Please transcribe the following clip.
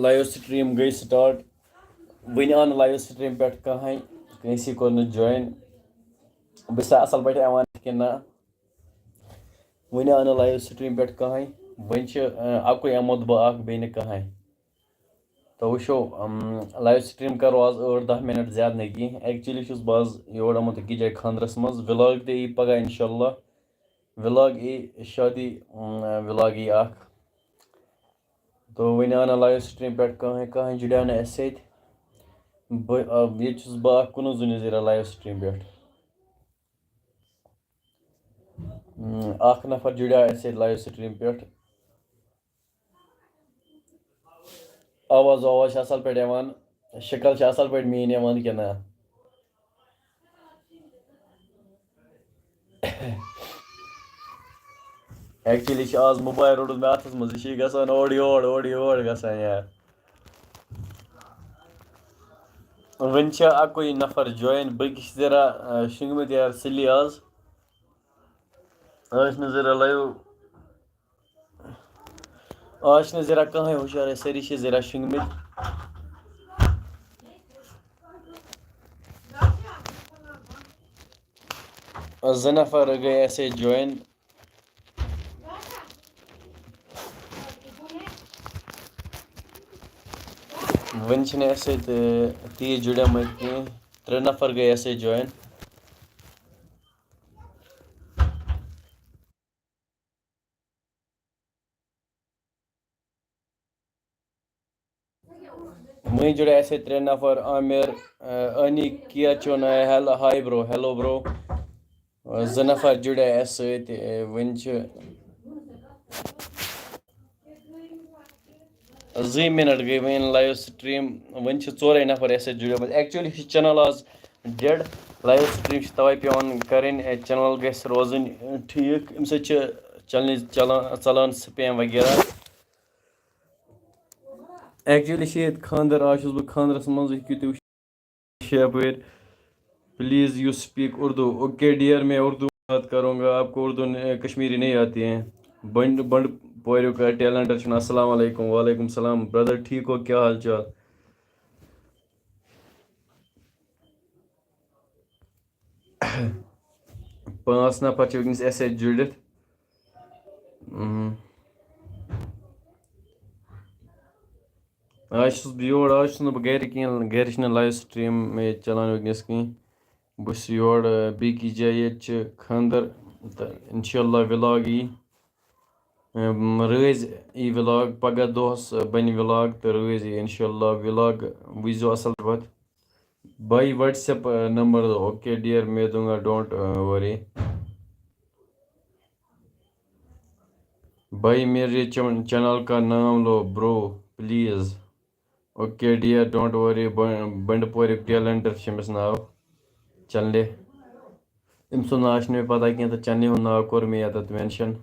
live stream गई start one आन live stream पे कहें कंसी कोर जॉइन बस असल पे कि ना वन आन लाइव स्ट्रीम पे कहें वन अकु यमो बह बे कहें तो वो लाइव स्ट्रीम करो आज 8-10 मिनट ज्यादा नहीं कह एक्चुअली बज योर आमुत अकि जाए खानदरस मज व्लॉग ते यी पगह इंशाल्लाह व्लॉग यी शादी व्लॉग यी तो वन आना लाइव स्ट्रीम पे कहें जुड़ा ना अस ये बह कुन जुन जरा लाइव स्ट्रीम पे नफर जुड़ा अस लाइव स्ट्रीम पे आवाज असल पे शक्ल असल पे मीन कि ना एक्चुअली आज मोबाइल रोड मे अथस मज यह गसान ओर योर गसान यार वन अकुई नफर जॉइन बकिस जरा शिंगमत यार सिली आज जरा लाइव आज जरा कहें हुशार सारी जरा शिंगमत ज नफर गए ऐसे जॉइन वन तीज जुड़ा मत कह 3 नफर गए ऐसे जॉइन वहीं जुड़े ऐसे 3 नफर आमिर अनी किया चोन हाय ब्रो हेलो ब्रो 2 नफर जुड़े ऐसे वन 2 मिनट गई वन लाइव स्ट्रीम वन 4 नफर ऐसे जुड़े एक्चुअली चैनल आज डेड लाइव स्ट्रीम तवे पेवान करें चैनल गस रोजन ठीक अम चैनल चलान स्पैम वगैरह एक्चुअली ये खानदर आज बह खानदरस मज यप please you speak Urdu okay dear मैं उर्दू बात करूँगा आपको उर्दू कश्मीरी नहीं आती है बंड बंड पोर का टैलेंट अस्सलाम वालेकुम वालेकुम सलाम ब्रदर ठीक हो क्या हाल चाल 5 नफर वनस ऐसे जुड़ित आज बह योर आज बह गर कह गर लाइव स्ट्रीम में चलान वनस कहीं बस योर बेकि जाए ये खानदर तो इंशाल्लाह व्लॉग यी रज यी व्लॉग पगह दोहस बन व्लॉग तो रज यी इंशाल्लाह व्लॉग वुझो असल पत भाई व्हाट्सएप नंबर दो ओके डियर मैं दूंगा डोंट वरी भाई मेरे चैनल का नाम लो bro please okay dear don't worry Bandipore टैलेंटर अमिस नाव चल अम सुन नाव मे पता कह तो चन्ने नाव कोर मे ये मेंशन